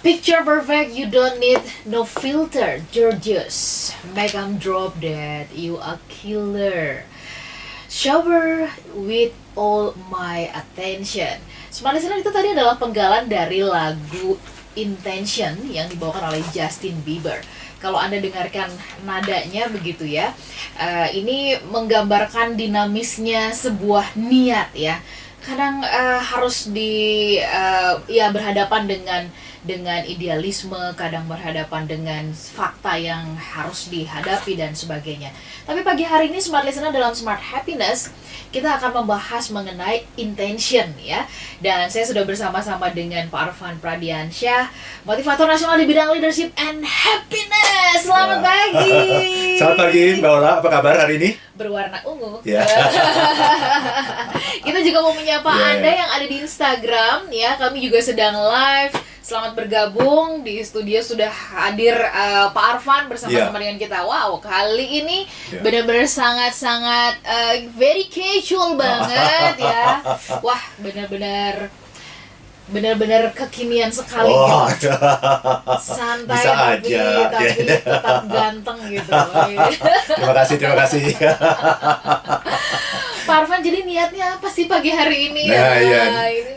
Picture perfect, you don't need no filter. Georgios, make 'em drop dead. You a killer. Shower with all my attention. Smart Listener, itu tadi adalah penggalan dari lagu Intention yang dibawakan oleh Justin Bieber. Kalau Anda dengarkan nadanya begitu ya, ini menggambarkan dinamisnya sebuah niat ya. Kadang harus ya berhadapan dengan idealisme, kadang berhadapan dengan fakta yang harus dihadapi dan sebagainya. Tapi pagi hari ini Smart Listener dalam Smart Happiness kita akan membahas mengenai intention ya. Dan saya sudah bersama-sama dengan Pak Arfan Pradiansyah, motivator nasional di bidang leadership and happiness. Selamat pagi. Selamat pagi Mbak Ola, apa kabar hari ini? Berwarna ungu. Ya. Kita juga mau menyapa Anda yang ada di Instagram ya. Kami juga sedang live. Selamat bergabung di studio, sudah hadir Pak Arfan bersama-sama dengan kita. Wow, kali ini benar-benar sangat-sangat very casual banget ya. Wah, benar-benar kekinian sekali gitu. Santai bisa tapi aja. tetap ganteng gitu. Terima kasih. Pak Arfan, jadi niatnya apa sih pagi hari ini? Nah,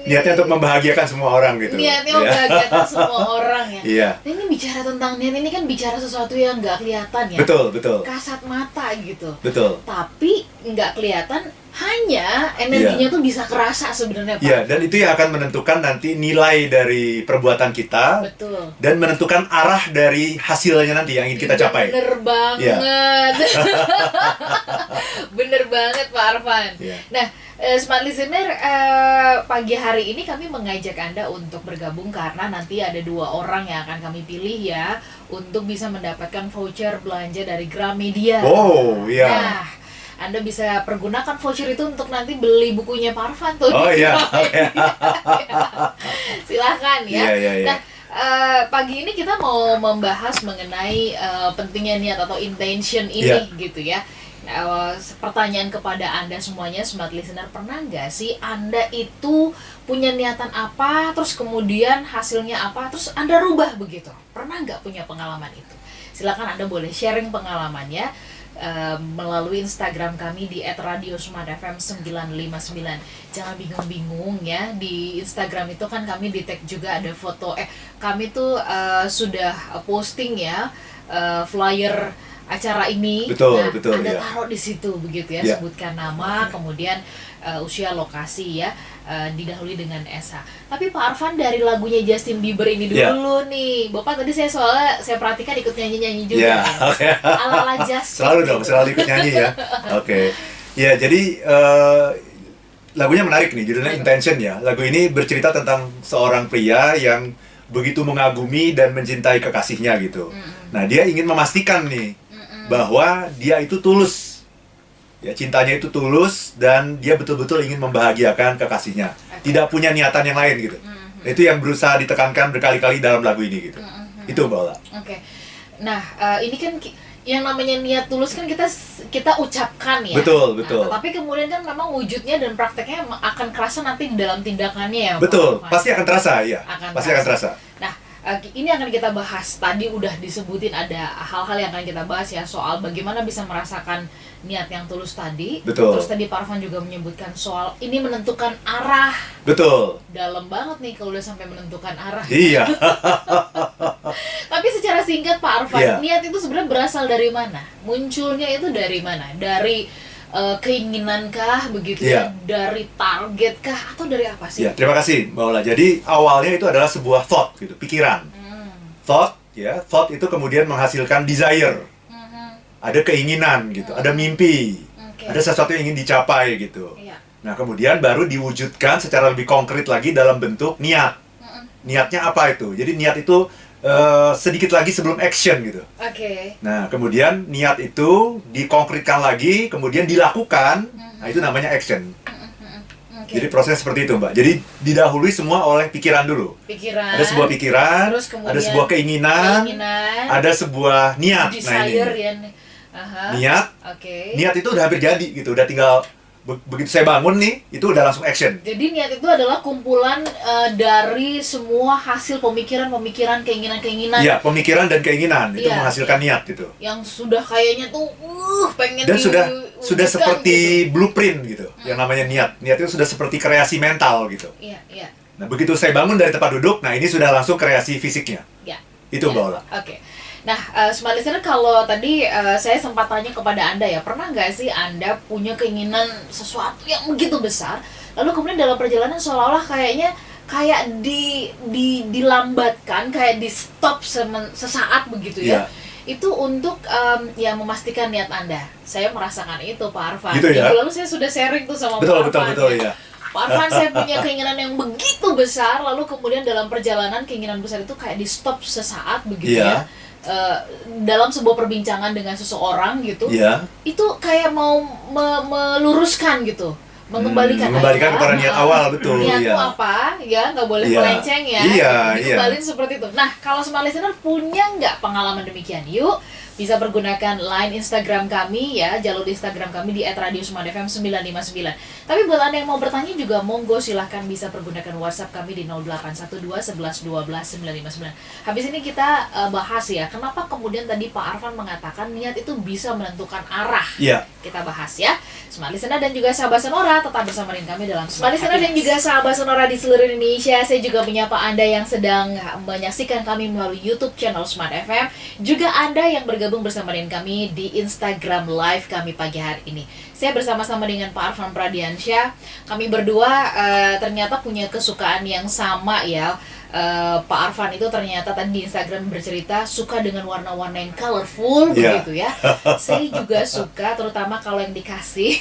niatnya untuk membahagiakan semua orang gitu. Niatnya membahagiakan semua orang ya. Iya. Nah, ini bicara tentang niat, ini kan bicara sesuatu yang nggak kelihatan ya. Betul. Kasat mata gitu. Betul. Tapi nggak kelihatan, hanya energinya tuh bisa kerasa sebenarnya Pak. Iya, dan itu yang akan menentukan nanti nilai dari perbuatan kita. Betul. Dan menentukan arah dari hasilnya nanti yang ingin kita capai. Bener banget. Bener banget Pak Arfan. Nah, Smart Listener, pagi hari ini kami mengajak Anda untuk bergabung karena nanti ada 2 orang yang akan kami pilih ya untuk bisa mendapatkan voucher belanja dari Gramedia. Oh, iya. Nah, Anda bisa pergunakan voucher itu untuk nanti beli bukunya Pak Arfan tuh. Oh iya. Silakan ya. Iya. Nah, pagi ini kita mau membahas mengenai pentingnya niat atau intention ini gitu ya. Pertanyaan kepada Anda semuanya Smart Listener, pernah nggak sih Anda itu punya niatan apa, terus kemudian hasilnya apa, terus Anda rubah begitu? Pernah nggak punya pengalaman itu? Silakan Anda boleh sharing pengalamannya melalui Instagram kami di @radiosmartfm959. Jangan bingung-bingung ya, di Instagram itu kan kami di tag juga ada foto. Kami tuh sudah posting ya flyer acara ini. Betul. Anda taruh di situ begitu ya, sebutkan nama, kemudian usia, lokasi ya, didahului dengan Esa. Tapi Pak Arfan, dari lagunya Justin Bieber ini dulu nih. Bapak tadi saya perhatikan ikut nyanyi juga. Ala-ala Justin. Selalu ikut nyanyi ya. Oke. Ya, jadi lagunya menarik nih, judulnya Intention ya. Lagu ini bercerita tentang seorang pria yang begitu mengagumi dan mencintai kekasihnya gitu. Nah, dia ingin memastikan nih bahwa dia itu tulus. Ya, cintanya itu tulus dan dia betul-betul ingin membahagiakan kekasihnya. Tidak punya niatan yang lain gitu. Itu yang berusaha ditekankan berkali-kali dalam lagu ini gitu. Itu Mbak Ola. Oke. Nah, ini kan yang namanya niat tulus kan kita ucapkan ya. Betul. Nah, tapi kemudian kan memang wujudnya dan prakteknya akan kerasa nanti di dalam tindakannya ya. Betul, Pak. pasti akan terasa ya. Pasti akan terasa. Nah, ini akan kita bahas. Tadi udah disebutin ada hal-hal yang akan kita bahas ya, soal bagaimana bisa merasakan niat yang tulus tadi. Betul. Terus tadi Pak Arfan juga menyebutkan soal ini menentukan arah. Betul. Dalam banget nih kalau udah sampai menentukan arah. Iya. Tapi secara singkat Pak Arfan, niat itu sebenarnya berasal dari mana? Munculnya itu dari mana? Dari keinginankah begitu ya? Dari targetkah atau dari apa sih? Ya, terima kasih Mbak Ola. Jadi awalnya itu adalah sebuah thought gitu, pikiran. Thought itu kemudian menghasilkan desire. Ada keinginan gitu, ada mimpi. Ada sesuatu yang ingin dicapai gitu. Nah, kemudian baru diwujudkan secara lebih konkret lagi dalam bentuk niat. Niatnya apa itu? Jadi niat itu sedikit lagi sebelum action gitu. Nah, kemudian niat itu dikonkretkan lagi, kemudian dilakukan. Nah, itu namanya action. Jadi proses seperti itu, Mbak. Jadi didahului semua oleh pikiran dulu. Ada sebuah pikiran, ada sebuah keinginan, ada sebuah niat. Desire, niat itu udah hampir jadi gitu. Udah tinggal Begitu saya bangun nih, itu udah langsung action. Jadi niat itu adalah kumpulan dari semua hasil pemikiran, keinginan-keinginan. Iya, pemikiran dan keinginan itu Iya. menghasilkan niat gitu. Yang sudah kayaknya tuh pengen Dan sudah diwujudkan seperti gitu. blueprint gitu. Yang namanya niat. Niat itu sudah seperti kreasi mental gitu. Iya, iya. Nah, begitu saya bangun dari tempat duduk, nah ini sudah langsung kreasi fisiknya. Ya. Itu Ya. Mbak Ola. Oke. Nah, Smart Listener, kalau tadi saya sempat tanya kepada Anda ya, pernah nggak sih Anda punya keinginan sesuatu yang begitu besar, lalu kemudian dalam perjalanan seolah-olah kayak dilambatkan, kayak di stop sesaat begitu ya? Iya. Itu untuk ya memastikan niat Anda. Saya merasakan itu, Pak Arfan. Gitu ya? Minggu lalu saya sudah sharing tuh sama Betul, Pak Arfan. betul, ya. ya. Pak Arfan, saya punya keinginan yang begitu besar, lalu kemudian dalam perjalanan keinginan besar itu kayak di stop sesaat begitu Iya. ya. Dalam sebuah perbincangan dengan seseorang gitu, Iya. itu kayak mau meluruskan gitu, mengembalikan kepada niat awal, betul. niatku Iya. apa ya, nggak boleh Iya. melenceng ya. Iya, Dikembalin seperti itu. Nah, kalau Smart Listener punya nggak pengalaman demikian, yuk bisa pergunakan line Instagram kami ya, jalur Instagram kami di @radiosmartfm 959. Tapi buat Anda yang mau bertanya juga monggo, silahkan bisa pergunakan WhatsApp kami di 0812 11 12 959. Habis ini kita bahas ya, kenapa kemudian tadi Pak Arfan mengatakan niat itu bisa menentukan arah. Iya. Kita bahas ya. Smart Listener dan juga sahabat Sonora tetap bersama dengan kami dalam Smart Listener dan juga sahabat Sonora di seluruh Indonesia. Saya juga menyapa Anda yang sedang menyaksikan kami melalui YouTube channel Smart FM, juga Anda yang bergabung bersama dengan kami di Instagram Live kami pagi hari ini. Saya bersama-sama dengan Pak Arfan Pradiansyah. Kami berdua ternyata punya kesukaan yang sama ya. Pak Arfan itu ternyata tadi di Instagram bercerita suka dengan warna-warna yang colorful Iya. begitu ya. Saya juga suka, terutama kalau yang dikasih.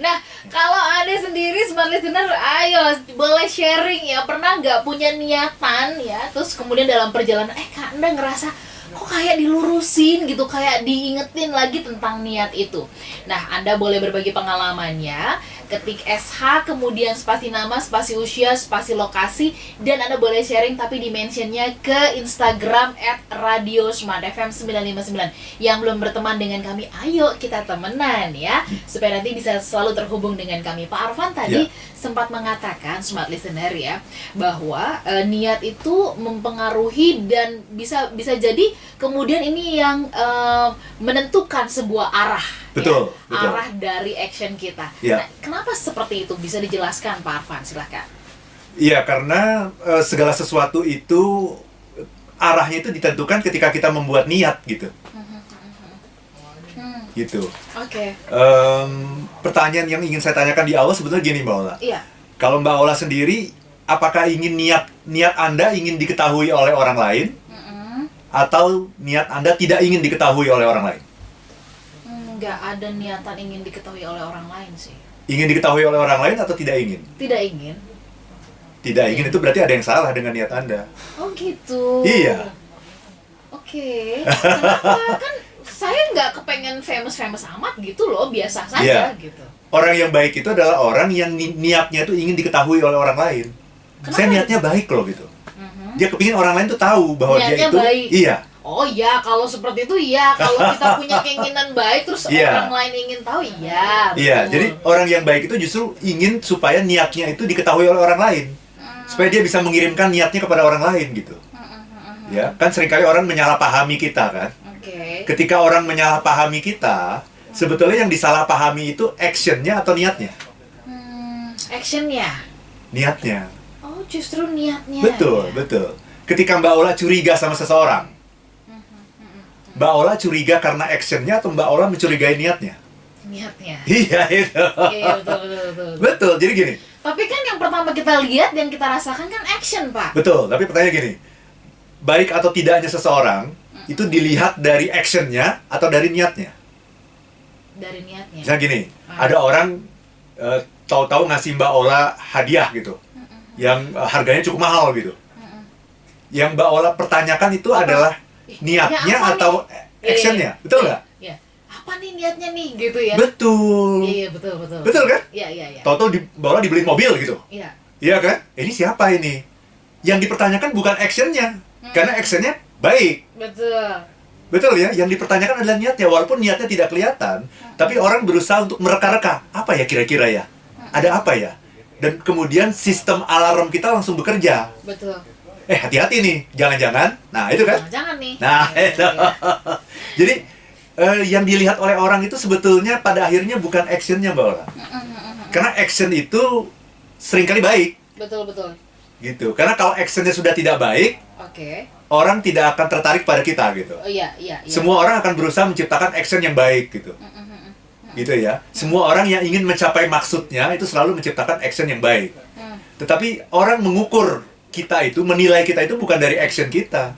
Nah, kalau Anda sendiri Smart Listener, ayo boleh sharing ya. Pernah nggak punya niatan ya, terus kemudian dalam perjalanan Kak Anda ngerasa kok kayak dilurusin gitu, kayak diingetin lagi tentang niat itu. Nah, Anda boleh berbagi pengalamannya, ketik SH, kemudian spasi nama, spasi usia, spasi lokasi, dan Anda boleh sharing tapi di-mentionnya ke Instagram @radiosmartfm 959. Yang belum berteman dengan kami, ayo kita temenan ya, supaya nanti bisa selalu terhubung dengan kami. Pak Arfan tadi sempat mengatakan, Smart Listener ya, bahwa niat itu mempengaruhi dan bisa jadi kemudian ini yang menentukan sebuah arah. Betul, Ya, betul. arah dari action kita. Ya. Nah, kenapa seperti itu? Bisa dijelaskan Pak Arfan, silahkan. Iya, karena segala sesuatu itu arahnya itu ditentukan ketika kita membuat niat gitu. Gitu. Oke. Pertanyaan yang ingin saya tanyakan di awal sebetulnya gini Mbak Ola. Iya. Kalau Mbak Ola sendiri, apakah ingin niat Anda ingin diketahui oleh orang lain, atau niat Anda tidak ingin diketahui oleh orang lain? Nggak ada niatan ingin diketahui oleh orang lain sih. Ingin diketahui oleh orang lain atau tidak ingin? Tidak ingin. Tidak ingin itu berarti ada yang salah dengan niat Anda. Oh gitu. Iya. Oke. Kenapa? Kan saya nggak kepengen famous amat gitu loh, biasa saja Iya. gitu. Orang yang baik itu adalah orang yang niatnya itu ingin diketahui oleh orang lain. Kenapa? Saya niatnya baik loh gitu. Dia kepingin orang lain tuh tahu bahwa Niatnya dia itu baik. iya. Oh iya, kalau seperti itu iya. Kalau kita punya keinginan baik terus Iya. orang lain ingin tahu, iya. Iya, betul. jadi orang yang baik itu justru ingin supaya niatnya itu diketahui oleh orang lain. Supaya dia bisa mengirimkan niatnya kepada orang lain gitu. Ya, kan seringkali orang menyalahpahami kita kan. Oke. Ketika orang menyalahpahami kita, sebetulnya yang disalahpahami itu actionnya atau niatnya? Actionnya. Niatnya. Oh, justru niatnya. Betul, ya. betul. Ketika Mbak Ola curiga sama seseorang, Mbak Ola curiga karena actionnya atau Mbak Ola mencurigai niatnya? Niatnya. Iya, itu. Iya, betul. Betul, jadi gini. Tapi kan yang pertama kita lihat, yang kita rasakan kan action, Pak. Betul, tapi pertanyaan gini. Baik atau tidaknya seseorang, itu dilihat dari actionnya atau dari niatnya? Dari niatnya. Misalnya gini, ada orang tahu-tahu ngasih Mbak Ola hadiah gitu, yang harganya cukup mahal gitu. Yang Mbak Ola pertanyakan itu adalah niatnya apa atau nih? actionnya, Iya, betul nggak? Iya. Apa nih niatnya nih, gitu ya? Betul. Iya, betul. Betul kan? Iya. Tahu-tahu Mbak Ola dibeliin mobil gitu, Iya. iya kan? Ini siapa ini? Yang dipertanyakan bukan actionnya, karena actionnya baik. Betul. Betul ya, yang dipertanyakan adalah niatnya, walaupun niatnya tidak kelihatan, tapi orang berusaha untuk mereka-reka, apa ya kira-kira ya? Ada apa ya? Dan kemudian sistem alarm kita langsung bekerja. Betul. Hati-hati nih, jangan-jangan. Nah, itu kan? Jangan nih. Nah, Iya, itu. iya. Jadi, yang dilihat oleh orang itu sebetulnya pada akhirnya bukan actionnya, Mbak Ola. Karena action itu seringkali baik, Betul, betul. gitu. Karena kalau actionnya sudah tidak baik, Oke. orang tidak akan tertarik pada kita, gitu. Oh iya, iya, iya. Semua orang akan berusaha menciptakan action yang baik, gitu. Gitu ya. Semua orang yang ingin mencapai maksudnya itu selalu menciptakan action yang baik. Tetapi orang mengukur kita itu, menilai kita itu bukan dari action kita,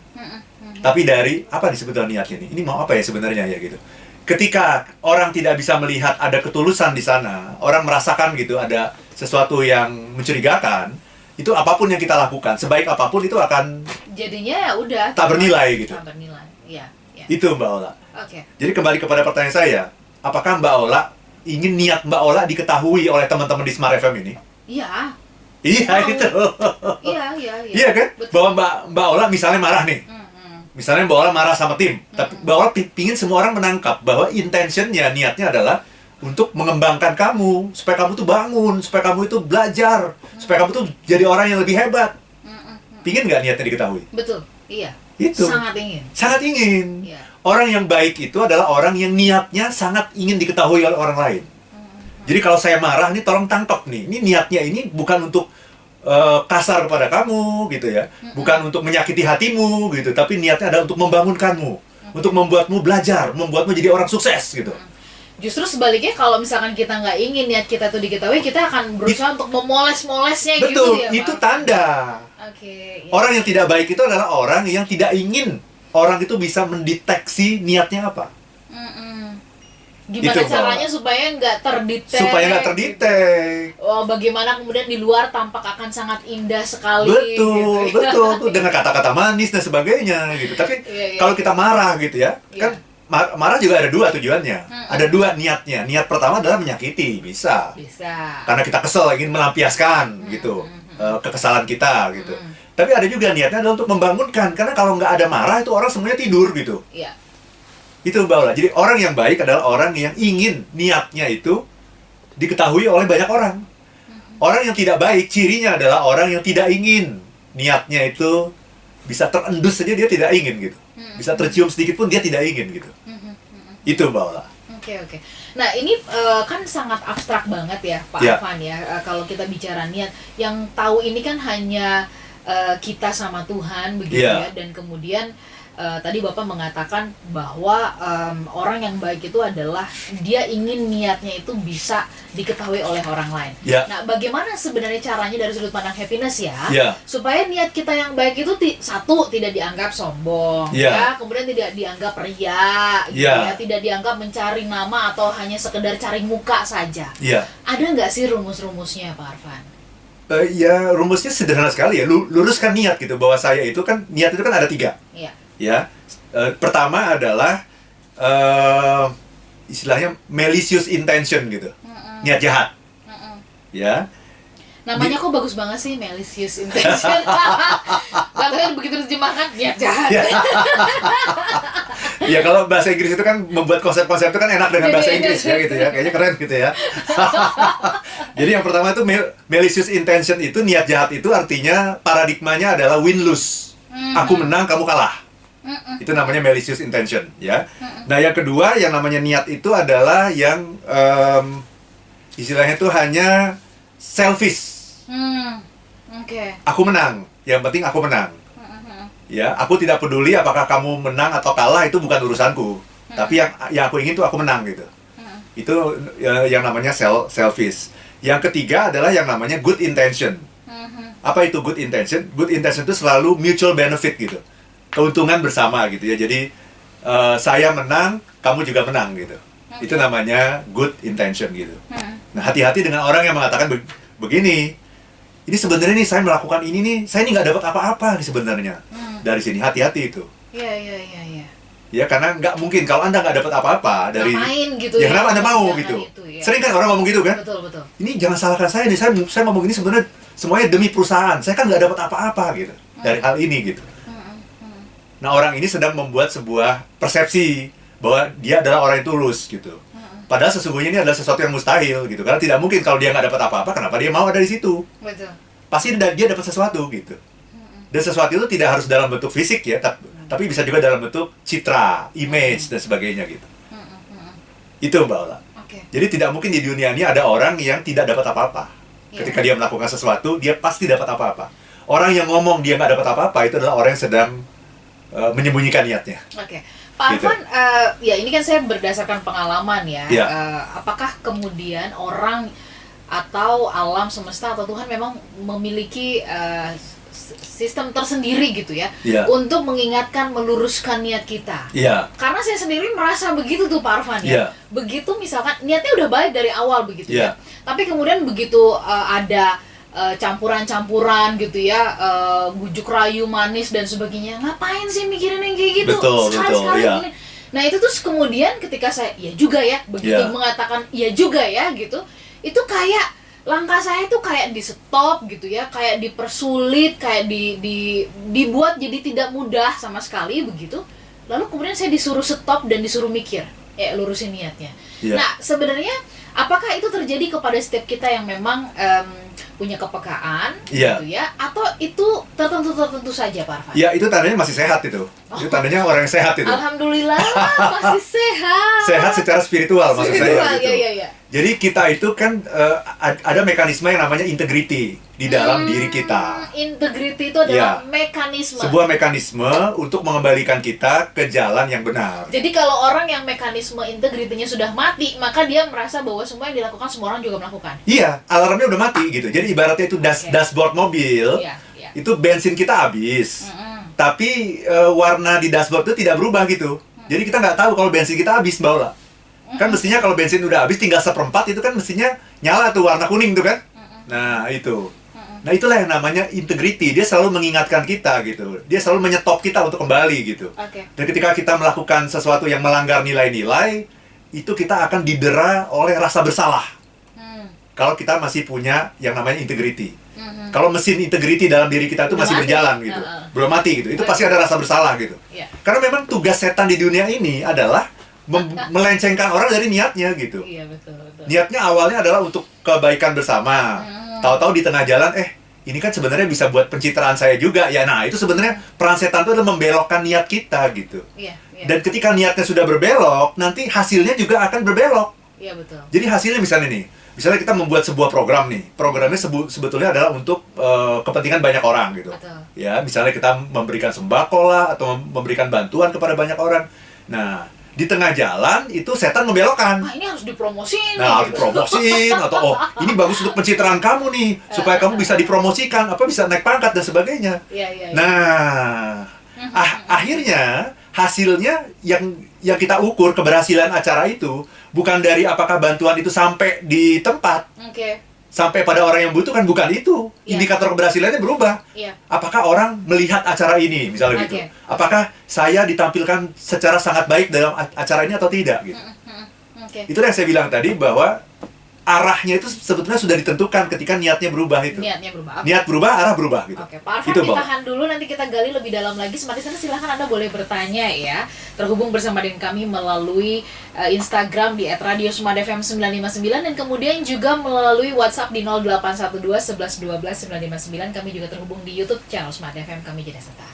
tapi dari apa nih sebetulnya niatnya ini. Ini mau apa ya sebenarnya ya gitu. Ketika orang tidak bisa melihat ada ketulusan di sana, orang merasakan gitu ada sesuatu yang mencurigakan, itu apapun yang kita lakukan, sebaik apapun itu akan Jadinya ya udah tak bernilai gitu. Tak bernilai. Iya, iya. Itu Mbak Ola. Oke. Jadi kembali kepada pertanyaan saya, apakah Mbak Ola ingin niat Mbak Ola diketahui oleh teman-teman di Smart FM ini? Iya. Iya Mau. itu. Iya, iya, iya. Iya kan? Betul. Bahwa Mbak Ola misalnya marah nih. Misalnya Mbak Ola marah sama tim, tapi Mbak Ola pingin semua orang menangkap bahwa intentionnya, niatnya adalah untuk mengembangkan kamu, supaya kamu tuh bangun, supaya kamu itu belajar, supaya kamu tuh jadi orang yang lebih hebat. Pingin nggak niatnya diketahui? Betul. Iya. Itu. Sangat ingin. Sangat ingin. Iya. Orang yang baik itu adalah orang yang niatnya sangat ingin diketahui oleh orang lain. Jadi kalau saya marah, nih tolong tangkap nih. Ini niatnya ini bukan untuk kasar kepada kamu gitu ya, bukan untuk menyakiti hatimu gitu, tapi niatnya adalah untuk membangunkanmu, untuk membuatmu belajar, membuatmu jadi orang sukses gitu. Justru sebaliknya kalau misalkan kita nggak ingin niat kita tuh diketahui, kita akan berusaha untuk memoles-molesnya gitu Betul, ya, itu Pak? tanda. Oke. Iya. Orang yang tidak baik itu adalah orang yang tidak ingin orang itu bisa mendeteksi niatnya apa. Gimana Itu, caranya Pak. supaya nggak terdetek? Supaya nggak terdetek. Oh, bagaimana kemudian di luar tampak akan sangat indah sekali. Betul, gitu. betul tuh dengan kata-kata manis dan sebagainya gitu. Tapi Iya, iya. kalau kita marah gitu ya, Iya. kan marah juga ada dua tujuannya. Ada dua niatnya. Niat pertama adalah menyakiti, bisa. Bisa. Karena kita kesel ingin melampiaskan gitu kekesalan kita gitu. Tapi ada juga niatnya adalah untuk membangunkan. Karena kalau nggak ada marah itu orang semuanya tidur gitu. Iya. Itu Mbak Ola. Jadi orang yang baik adalah orang yang ingin niatnya itu diketahui oleh banyak orang. Orang yang tidak baik cirinya adalah orang yang tidak ingin niatnya itu bisa terendus saja dia tidak ingin gitu. Bisa tercium sedikit pun dia tidak ingin gitu. Itu Mbak Ola. Oke, oke. Nah, ini kan sangat abstrak banget ya, Pak Ya. Afan ya. Kalau kita bicara niat, yang tahu ini kan hanya kita sama Tuhan begitu Ya. ya. Dan kemudian tadi Bapak mengatakan bahwa orang yang baik itu adalah dia ingin niatnya itu bisa diketahui oleh orang lain. Ya. Nah, bagaimana sebenarnya caranya dari sudut pandang happiness ya, Ya. supaya niat kita yang baik itu satu, tidak dianggap sombong, Ya. ya, kemudian tidak dianggap ria, gitu Ya. ya, tidak dianggap mencari nama atau hanya sekedar cari muka saja. Iya. Ada nggak sih rumus-rumusnya, Pak Arfan? Ya rumusnya sederhana sekali ya. Luruskan niat gitu bahwa saya itu kan niat itu kan ada 3. Iya. Ya, pertama adalah istilahnya malicious intention gitu, niat jahat, ya. Namanya kok bagus banget sih, malicious intention. Bahkan begitu diterjemahkan, niat jahat. Ya. Ya kalau bahasa Inggris itu kan membuat konsep-konsep itu kan enak dengan bahasa Inggris ya gitu ya, kayaknya keren gitu ya. Jadi yang pertama itu malicious intention itu niat jahat itu artinya paradigmanya adalah win-lose, aku menang kamu kalah. Itu namanya malicious intention ya. Nah yang kedua yang namanya niat itu adalah yang istilahnya itu hanya selfish. Oke. Aku menang, yang penting aku menang. Ya, aku tidak peduli apakah kamu menang atau kalah itu bukan urusanku. Tapi yang aku ingin tuh aku menang gitu. Itu yang namanya selfish. Yang ketiga adalah yang namanya good intention. Apa itu good intention? Good intention itu selalu mutual benefit gitu. Keuntungan bersama gitu ya. Jadi saya menang, kamu juga menang gitu. Itu namanya good intention gitu. Nah, hati-hati dengan orang yang mengatakan begini. Ini sebenarnya nih saya melakukan ini nih, saya ini nggak dapat apa-apa nih sebenarnya. Dari sini hati-hati itu. Iya. Ya karena nggak mungkin kalau Anda nggak dapat apa-apa dari Ngapain gitu ya ya, kenapa Anda mau jangan gitu. itu, ya. Sering kan orang ngomong gitu kan? Betul. Ini jangan salahkan saya nih, saya ngomong ini sebenarnya semuanya demi perusahaan. Saya kan nggak dapat apa-apa gitu dari hal ini gitu. Nah, orang ini sedang membuat sebuah persepsi bahwa dia adalah orang yang tulus gitu. Padahal sesungguhnya ini adalah sesuatu yang mustahil gitu. Karena tidak mungkin kalau dia nggak dapat apa-apa, kenapa dia mau ada di situ? Betul. Pasti dia dapat sesuatu gitu. Dan sesuatu itu tidak harus dalam bentuk fisik ya, tapi bisa juga dalam bentuk citra, image dan sebagainya gitu. Itu Mbak Ola. Oke. Jadi tidak mungkin di dunia ini ada orang yang tidak dapat apa-apa. Iya. Ketika dia melakukan sesuatu, dia pasti dapat apa-apa. Orang yang ngomong dia nggak dapat apa-apa itu adalah orang yang sedang menyembunyikan niatnya. Oke. Pak Gitu. Arfan, ya ini kan saya berdasarkan pengalaman ya. Iya. Apakah kemudian orang atau alam semesta atau Tuhan memang memiliki sistem tersendiri gitu ya, Iya. untuk mengingatkan, meluruskan niat kita? Iya. Karena saya sendiri merasa begitu tuh Pak Arfan ya. Iya. Begitu misalkan niatnya udah baik dari awal begitu Iya. ya. Tapi kemudian begitu ada campuran-campuran gitu ya, bujuk rayu manis dan sebagainya, ngapain sih mikirin yang kayak gitu? Betul, Sekali-sekali iya. gini. Nah itu terus kemudian ketika saya ya juga ya, begitu Iya. mengatakan ya juga ya gitu, itu kayak langkah saya tuh kayak di stop gitu ya, kayak dipersulit, kayak dibuat jadi tidak mudah sama sekali begitu. Lalu kemudian saya disuruh stop dan disuruh mikir, lurusin niatnya. Iya. Nah sebenarnya apakah itu terjadi kepada setiap kita yang memang punya kepekaan Iya. gitu ya, atau itu tertentu saja Pak Arfan? Ya, itu tandanya masih sehat itu. Itu tandanya orang yang sehat itu. Alhamdulillah masih sehat. Sehat secara spiritual maksud saya gitu. Iya. Jadi kita itu kan ada mekanisme yang namanya integrity di dalam diri kita. Integrity itu adalah Iya. mekanisme. Sebuah mekanisme untuk mengembalikan kita ke jalan yang benar. Jadi kalau orang yang mekanisme integritinya sudah mati, maka dia merasa bahwa semua yang dilakukan semua orang juga melakukan. Iya, alarmnya udah mati gitu. Jadi ibaratnya itu Oke. dashboard mobil, Iya. itu bensin kita habis. Mm-mm. Tapi warna di dashboard itu tidak berubah gitu. Jadi kita nggak tahu kalau bensin kita habis, Mbak Ola. Kan mestinya kalau bensin udah habis tinggal seperempat itu kan mestinya nyala tuh warna kuning tuh kan. Nah itu. Nah itulah yang namanya integrity. Dia selalu mengingatkan kita gitu. Dia selalu menyetop kita untuk kembali gitu. Oke. Dan ketika kita melakukan sesuatu yang melanggar nilai-nilai, itu kita akan didera oleh rasa bersalah. Kalau kita masih punya yang namanya integrity. Kalau mesin integrity dalam diri kita itu Udah masih mati. berjalan gitu, belum mati gitu, itu pasti ada rasa bersalah gitu. Iya. Karena memang tugas setan di dunia ini adalah melencengkan orang dari niatnya gitu. Iya betul. Niatnya awalnya adalah untuk kebaikan bersama. Tahu-tahu di tengah jalan, ini kan sebenarnya bisa buat pencitraan saya juga ya. Nah itu sebenarnya peran setan itu adalah membelokkan niat kita gitu. Iya. Dan ketika niatnya sudah berbelok, nanti hasilnya juga akan berbelok. Iya betul. Jadi hasilnya misalnya nih, misalnya kita membuat sebuah program nih, programnya sebetulnya adalah untuk kepentingan banyak orang gitu. Betul. Ya, misalnya kita memberikan sembako lah atau memberikan bantuan kepada banyak orang. Nah, di tengah jalan itu setan membelokkan. Ini harus dipromosin. Nah, harus dipromosin atau ini bagus untuk pencitraan kamu nih, supaya kamu bisa dipromosikan, bisa naik pangkat dan sebagainya. Iya. Nah, akhirnya hasilnya yang kita ukur keberhasilan acara itu bukan dari apakah bantuan itu sampai di tempat, Oke. sampai pada orang yang butuh kan, bukan itu. Iya. Indikator keberhasilannya berubah. Iya. Apakah orang melihat acara ini, misalnya gitu. Oke. Apakah saya ditampilkan secara sangat baik dalam acara ini atau tidak gitu. Oke. Itulah yang saya bilang tadi bahwa arahnya itu sebetulnya sudah ditentukan ketika niatnya berubah itu. Niatnya berubah. Oke. Niat berubah, arah berubah gitu. Oke, Pak Arfan Itu, Bang. ditahan dulu, nanti kita gali lebih dalam lagi. Semakin sana silahkan Anda boleh bertanya ya. Terhubung bersama dengan kami melalui Instagram di @radiosmartfm959 dan kemudian juga melalui WhatsApp di 0812 11 12 959. Kami juga terhubung di YouTube channel Smart FM. Kami jeda sebentar.